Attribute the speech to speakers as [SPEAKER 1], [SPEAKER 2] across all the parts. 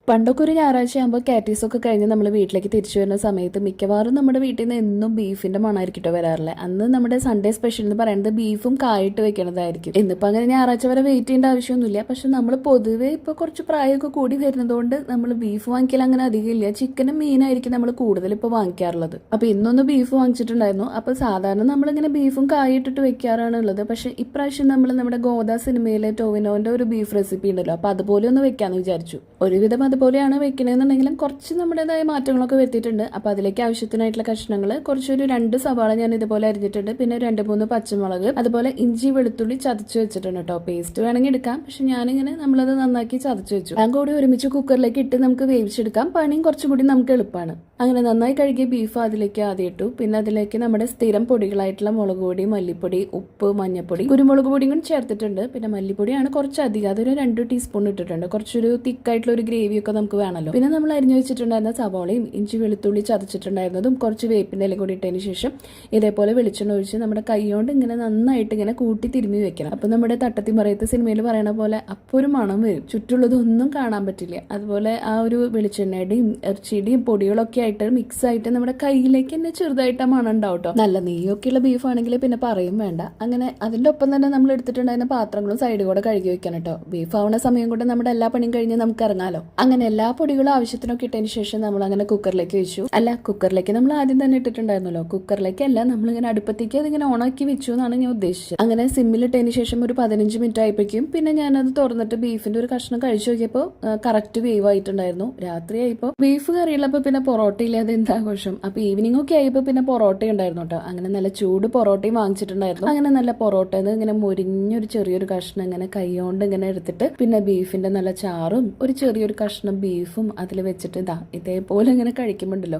[SPEAKER 1] പണ്ടൊക്കെ ഒരു ഞായറാഴ്ച ആകുമ്പോൾ കാറ്റീസൊക്കെ കഴിഞ്ഞ് നമ്മൾ വീട്ടിലേക്ക് തിരിച്ചു വരുന്ന സമയത്ത് മിക്കവാറും നമ്മുടെ വീട്ടിൽ നിന്ന് എന്നും ബീഫിന്റെ മണമായിരിക്കും വരാറില്ല. അന്ന് നമ്മുടെ സൺഡേ സ്പെഷ്യൽ എന്ന് പറയുന്നത് ബീഫും കായിട്ട് വെക്കണതായിരിക്കും. ഇന്നിപ്പോൾ അങ്ങനെ ഞായറാഴ്ച വരെ വെയിറ്റ് ചെയ്യേണ്ട ആവശ്യമൊന്നുമില്ല. പക്ഷെ നമ്മൾ പൊതുവെ ഇപ്പോൾ കുറച്ച് പ്രായമൊക്കെ കൂടി വരുന്നതുകൊണ്ട് നമ്മൾ ബീഫ് വാങ്ങിക്കൽ അങ്ങനെ അധികമില്ല. ചിക്കനും മീനായിരിക്കും നമ്മൾ കൂടുതൽ ഇപ്പോൾ വാങ്ങിക്കാറുള്ളത്. അപ്പോൾ ഇന്നൊന്ന് ബീഫ് വാങ്ങിച്ചിട്ടുണ്ടായിരുന്നു. അപ്പോൾ സാധാരണ നമ്മളിങ്ങനെ ബീഫും കായിട്ടിട്ട് വെക്കാറാണ് ഉള്ളത്. പക്ഷെ ഇപ്രാവശ്യം നമ്മൾ നമ്മുടെ ഗോദ സിനിമയിലെ ടോവിനോന്റെ ഒരു ബീഫ് റെസിപ്പി ഉണ്ടല്ലോ, അപ്പോൾ അതുപോലെ ഒന്ന് വെക്കാമെന്ന് വിചാരിച്ചു. ഒരുവിധം അതുപോലെയാണ് വെക്കണമെന്നുണ്ടെങ്കിലും കുറച്ച് നമ്മുടേതായ മാറ്റങ്ങളൊക്കെ വരുത്തിയിട്ടുണ്ട്. അപ്പോൾ അതിലേക്ക് ആവശ്യത്തിനായിട്ടുള്ള കഷ്ണങ്ങൾ കുറച്ചൊരു 2 സവാള ഞാൻ ഇതുപോലെ അരിഞ്ഞിട്ടുണ്ട്. പിന്നെ 2-3 പച്ചമുളക്, അതുപോലെ ഇഞ്ചി വെളുത്തുള്ളി ചതച്ച് വെച്ചിട്ടുണ്ട് കേട്ടോ. പേസ്റ്റ് വേണമെങ്കിൽ എടുക്കാം, പക്ഷെ ഞാനിങ്ങനെ നമ്മളത് നന്നാക്കി ചതച്ച് വെച്ചു. ഞാൻ കൂടി ഒരുമിച്ച് കുക്കറിലേക്ക് ഇട്ട് നമുക്ക് വേവിച്ചെടുക്കാം. പണിയും കുറച്ചും കൂടി നമുക്ക് എളുപ്പമാണ്. അങ്ങനെ നന്നായി കഴുകിയ ബീഫ് അതിലേക്ക് ആദ്യം ഇട്ടു. പിന്നെ അതിലേക്ക് നമ്മുടെ സ്ഥിരം പൊടികളായിട്ടുള്ള മുളക് പൊടി, മല്ലിപ്പൊടി, ഉപ്പ്, മഞ്ഞൾപ്പൊടി, കുരുമുളക് പൊടിയും കൂടി ചേർത്തിട്ടുണ്ട്. പിന്നെ മല്ലിപ്പൊടിയാണ് കുറച്ചധികം, അതൊരു 2 ടീസ്പൂൺ ഇട്ടിട്ടുണ്ട്. കുറച്ചൊരു തിക്കായിട്ടുള്ള ഒരു ഗ്രേവി ഒക്കെ നമുക്ക് വേണമല്ലോ. പിന്നെ നമ്മൾ അരിഞ്ഞു വെച്ചിട്ടുണ്ടായിരുന്ന സവാളയും ഇഞ്ചി വെളുത്തുള്ളി ചതച്ചിട്ടുണ്ടായിരുന്നതും കുറച്ച് വേപ്പിൻ്റെ ഇല കൂടി ഇട്ടതിന് ശേഷം ഇതേപോലെ വെളിച്ചെണ്ണ ഒഴിച്ച് നമ്മുടെ കൈ കൊണ്ട് ഇങ്ങനെ നന്നായിട്ട് ഇങ്ങനെ കൂട്ടി തിരുമ്മി വെക്കണം. അപ്പോൾ നമ്മുടെ തട്ടത്തി മറയത്ത് സിനിമയിൽ പറയണ പോലെ അപ്പോൾ ഒരു മണം വരും, ചുറ്റുള്ളതൊന്നും കാണാൻ പറ്റില്ല. അതുപോലെ ആ ഒരു വെളിച്ചെണ്ണയുടെയും ഇറച്ചിയുടെയും പൊടികളൊക്കെ ആയിട്ട് മിക്സ് ആയിട്ട് നമ്മുടെ കയ്യിലേക്ക് തന്നെ ചെറുതായിട്ട് ആ മണം ഉണ്ടാവും കേട്ടോ. നല്ല നെയ്യൊക്കെയുള്ള ബീഫ് ആണെങ്കിൽ പിന്നെ പറയും വേണ്ട. അങ്ങനെ അതിൻ്റെ ഒപ്പം തന്നെ നമ്മൾ എടുത്തിട്ടുണ്ടായിരുന്ന പാത്രങ്ങളും സൈഡ് കൂടെ കഴുകി വെക്കണം കേട്ടോ. ബീഫ് ആവുന്ന സമയം കൊണ്ട് നമ്മുടെ എല്ലാ പണിയും കഴിഞ്ഞ് നമുക്ക് ഇറങ്ങാലോ. അങ്ങനെ എല്ലാ പൊടികളും ആവശ്യത്തിനൊക്കെ ഇട്ടതിന് ശേഷം നമ്മൾ അങ്ങനെ കുക്കറിലേക്ക് വെച്ചു. കുക്കറിലേക്ക് നമ്മൾ ആദ്യം തന്നെ ഇട്ടിട്ടുണ്ടായിരുന്നല്ലോ. കുക്കറിലേക്കല്ല, നമ്മളിങ്ങനെ അടുപ്പത്തേക്ക് അതിങ്ങനെ ഓണാക്കി വെച്ചു എന്നാണ് ഞാൻ ഉദ്ദേശിച്ചത്. അങ്ങനെ സിമ്മിലിട്ടതിന് ശേഷം ഒരു 15 മിനിറ്റ് ആയപ്പോഴേക്കും പിന്നെ ഞാനത് തുറന്നിട്ട് ബീഫിന്റെ ഒരു കഷ്ണം കഴിച്ചു നോക്കിയപ്പോൾ കറക്റ്റ് വേവ് ആയിട്ടുണ്ടായിരുന്നു. രാത്രി ആയപ്പോൾ ബീഫ് കറിയുള്ളപ്പോൾ പിന്നെ പൊറോട്ട ഇല്ലാതെ എന്താ ആഘോഷം. അപ്പൊ ഈവനിങ് ഒക്കെ ആയപ്പോൾ പിന്നെ പൊറോട്ട ഉണ്ടായിരുന്നു കേട്ടോ. അങ്ങനെ നല്ല ചൂട് പൊറോട്ടയും വാങ്ങിച്ചിട്ടുണ്ടായിരുന്നു. അങ്ങനെ നല്ല പൊറോട്ടയിൽ ഇങ്ങനെ മുരിഞ്ഞൊരു ചെറിയൊരു കഷ്ണം ഇങ്ങനെ കൈകൊണ്ട് ഇങ്ങനെ എടുത്തിട്ട് പിന്നെ ബീഫിന്റെ നല്ല ചാറും ഒരു ചെറിയൊരു കഷ്ണം ബീഫും അതിൽ വെച്ചിട്ട് ഇതേപോലെ ഇങ്ങനെ കഴിക്കുമ്പോണ്ടല്ലോ,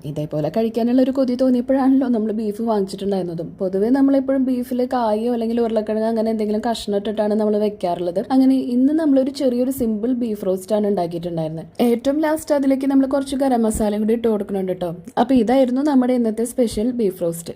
[SPEAKER 1] ഇതേപോലെ കഴിക്കാനുള്ള ഒരു കൊതി തോന്നിയപ്പോഴാണല്ലോ നമ്മൾ ബീഫ് വാങ്ങിച്ചിട്ടുണ്ടായിരുന്നതും. പൊതുവേ നമ്മളെപ്പോഴും ബീഫിൽ കായോ അല്ലെങ്കിൽ ഉരുളക്കിഴങ്ങ് അങ്ങനെ എന്തെങ്കിലും കഷ്ണം ഇട്ടിട്ടാണ് നമ്മൾ വെക്കാറുള്ളത്. അങ്ങനെ ഇന്ന് നമ്മളൊരു ചെറിയൊരു സിമ്പിൾ ബീഫ് റോസ്റ്റ് ആണ് ഉണ്ടാക്കിയിട്ടുണ്ടായിരുന്നത്. ഏറ്റവും ലാസ്റ്റ് അതിലേക്ക് നമ്മൾ കുറച്ച് ഗരം മസാലയും കൂടി ഇട്ട് കൊടുക്കുന്നുണ്ട് കേട്ടോ. അപ്പൊ ഇതായിരുന്നു നമ്മുടെ ഇന്നത്തെ സ്പെഷ്യൽ ബീഫ് റോസ്റ്റ്.